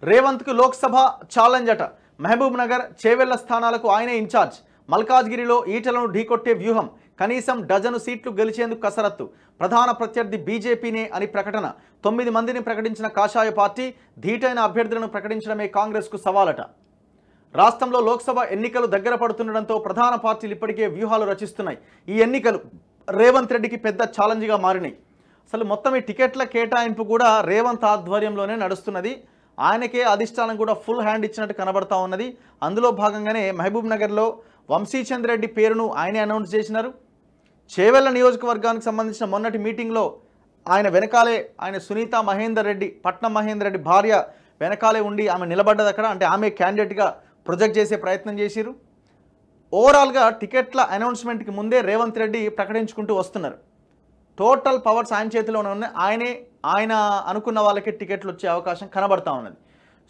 రేవంత్కు Lok Sabha challenge అట. మహబూబ్ నగర్, చేవెళ్ల స్థానాలకు ఆయనే ఇన్ఛార్జ్. మల్కాజ్గిరిలో ఈటలను ఢీకొట్టే వ్యూహం. కనీసం డజను సీట్లు గెలిచేందుకు కసరత్తు. ప్రధాన ప్రత్యర్థి బీజేపీనే అని ప్రకటన. 9 మందిని ప్రకటించిన కాషాయ పార్టీ ధీటైన అభ్యర్థులను ప్రకటించడమే కాంగ్రెస్కు సవాలట. రాష్ట్రంలో లోక్సభ ఎన్నికలు దగ్గర పడుతుండటంతో ప్రధాన పార్టీలు ఇప్పటికే వ్యూహాలు రచిస్తున్నాయి. ఈ ఎన్నికలు రేవంత్ రెడ్డికి పెద్ద ఛాలెంజ్గా మారినాయి. అసలు మొత్తం ఈ టికెట్ల కేటాయింపు కూడా రేవంత్ ఆధ్వర్యంలోనే నడుస్తున్నది. ఆయనకే అధిష్టానం కూడా ఫుల్ హ్యాండ్ ఇచ్చినట్టు కనబడతా ఉన్నది. అందులో భాగంగానే మహబూబ్ నగర్లో వంశీచంద్ర రెడ్డి పేరును ఆయనే అనౌన్స్ చేసినారు. చేవెళ్ల నియోజకవర్గానికి సంబంధించిన మొన్నటి మీటింగ్లో ఆయన వెనకాలే ఆయన సునీత మహేందర్ రెడ్డి, పట్నం మహేందర్ రెడ్డి భార్య వెనకాలే ఉండి ఆమె నిలబడ్డది అక్కడ. అంటే ఆమె క్యాండిడేట్గా ప్రొజెక్ట్ చేసే ప్రయత్నం చేసిరు. ఓవరాల్గా టికెట్ల అనౌన్స్మెంట్కి ముందే రేవంత్ రెడ్డి ప్రకటించుకుంటూ వస్తున్నారు. టోటల్ పవర్స్ ఆయన చేతిలోనే ఉన్నాయి. ఆయన అనుకున్న వాళ్ళకి టికెట్లు వచ్చే అవకాశం కనబడతా ఉన్నది.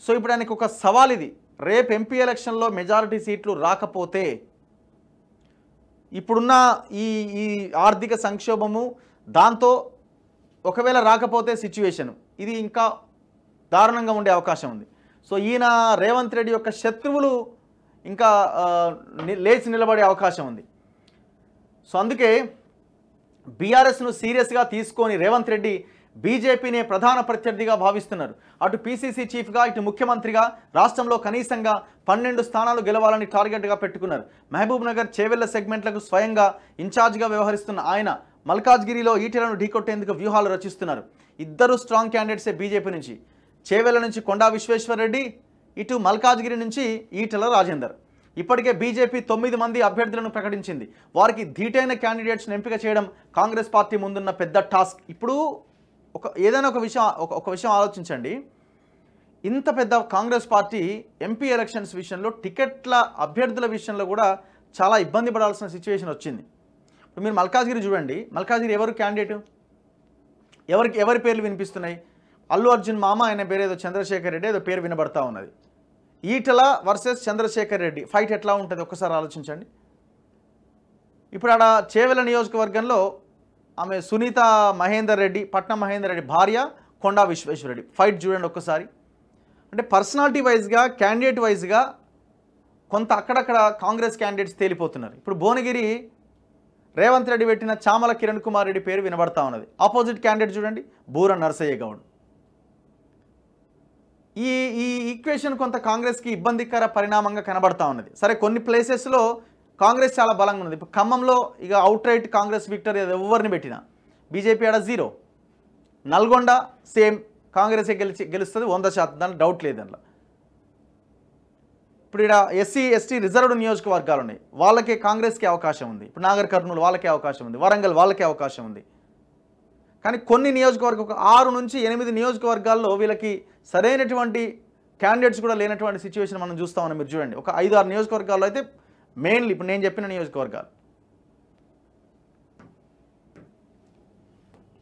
సో ఇప్పుడు ఆయనకు ఒక సవాల్ ఇది. రేపు ఎంపీ ఎలక్షన్లో మెజారిటీ సీట్లు రాకపోతే ఇప్పుడున్న ఈ ఆర్థిక సంక్షోభము, దాంతో ఒకవేళ రాకపోతే సిచ్యువేషన్ ఇది ఇంకా దారుణంగా ఉండే అవకాశం ఉంది. సో ఈయన రేవంత్ రెడ్డి యొక్క శత్రువులు ఇంకా లేచి నిలబడే అవకాశం ఉంది. సో అందుకే బీఆర్ఎస్ను సీరియస్గా తీసుకొని రేవంత్ రెడ్డి బీజేపీనే ప్రధాన ప్రత్యర్థిగా భావిస్తున్నారు. అటు పీసీసీ చీఫ్గా, ఇటు ముఖ్యమంత్రిగా రాష్ట్రంలో కనీసంగా 12 స్థానాలు గెలవాలని టార్గెట్గా పెట్టుకున్నారు. మహబూబ్ నగర్, చేవెళ్ల సెగ్మెంట్లకు స్వయంగా ఇన్ఛార్జ్గా వ్యవహరిస్తున్న ఆయన మల్కాజ్గిరిలో ఈటెలను ఢీకొట్టేందుకు వ్యూహాలు రచిస్తున్నారు. ఇద్దరు స్ట్రాంగ్ క్యాండిడేట్సే బీజేపీ నుంచి. చేవెళ్ల నుంచి కొండా విశ్వేశ్వరరెడ్డి, ఇటు మల్కాజ్గిరి నుంచి ఈటెల రాజేందర్. ఇప్పటికే బీజేపీ 9 మంది అభ్యర్థులను ప్రకటించింది. వారికి ధీటైన క్యాండిడేట్స్ను ఎంపిక చేయడం కాంగ్రెస్ పార్టీ ముందున్న పెద్ద టాస్క్. ఇప్పుడు ఏదైనా ఒక విషయం ఆలోచించండి. ఇంత పెద్ద కాంగ్రెస్ పార్టీ ఎంపీ ఎలక్షన్స్ విషయంలో, టికెట్ల అభ్యర్థుల విషయంలో కూడా చాలా ఇబ్బంది పడాల్సిన సిచ్యువేషన్ వచ్చింది. ఇప్పుడు మీరు మల్కాజ్గిరి చూడండి. మల్కాజ్గిరి ఎవరు క్యాండిడేట్, ఎవరి పేర్లు వినిపిస్తున్నాయి? అల్లు అర్జున్ మామ, ఆయన పేరు ఏదో చంద్రశేఖర్ రెడ్డి ఏదో పేరు వినబడతా ఉన్నది. ఈటెల వర్సెస్ చంద్రశేఖర్ రెడ్డి ఫైట్ ఎట్లా ఉంటుంది ఒక్కసారి ఆలోచించండి. ఇప్పుడు ఆడ చేవెళ్ల నియోజకవర్గంలో ఆమె సునీత మహేందర్ రెడ్డి, పట్నం మహేందర్ రెడ్డి భార్య కొండా విశ్వేశ్వరరెడ్డి ఫైట్ చూడండి ఒక్కసారి. అంటే పర్సనాలిటీ వైజ్గా, క్యాండిడేట్ వైజ్గా కొంత అక్కడక్కడ కాంగ్రెస్ క్యాండిడేట్స్ తేలిపోతున్నారు. ఇప్పుడు భువనగిరి రేవంత్ రెడ్డి పెట్టిన చామల కిరణ్ కుమార్ రెడ్డి పేరు వినబడతా ఉన్నది. ఆపోజిట్ క్యాండిడేట్ చూడండి బూర నరసయ్య గౌడ్. ఈ ఈక్వేషన్ కొంత కాంగ్రెస్కి ఇబ్బందికర పరిణామంగా కనబడతా ఉన్నది. సరే, కొన్ని ప్లేసెస్లో కాంగ్రెస్ చాలా బలంగా ఉన్నది. ఇప్పుడు ఖమ్మంలో ఇక అవుట్ రైట్ కాంగ్రెస్ విక్టరీ ఎవరిని పెట్టినా బీజేపీ ఆడ 0. నల్గొండ సేమ్ కాంగ్రెసే గెలుస్తుంది 100%, దాంట్లో డౌట్ లేదు. అందులో ఇప్పుడు ఇక్కడ ఎస్సీ ఎస్టీ రిజర్వ్డ్ నియోజకవర్గాలు ఉన్నాయి, వాళ్ళకే కాంగ్రెస్కి అవకాశం ఉంది. ఇప్పుడు నాగర్ కర్నూలు వాళ్ళకే అవకాశం ఉంది, వరంగల్ వాళ్ళకే అవకాశం ఉంది. కానీ కొన్ని నియోజకవర్గం, ఒక 6 నుంచి 8 నియోజకవర్గాల్లో వీళ్ళకి సరైనటువంటి క్యాండిడేట్స్ కూడా లేనటువంటి సిచ్యువేషన్ మనం చూస్తా ఉన్నాం. మీరు చూడండి, ఒక 5-6 నియోజకవర్గాల్లో అయితే మెయిన్లీ ఇప్పుడు నేను చెప్పిన నియోజకవర్గాలు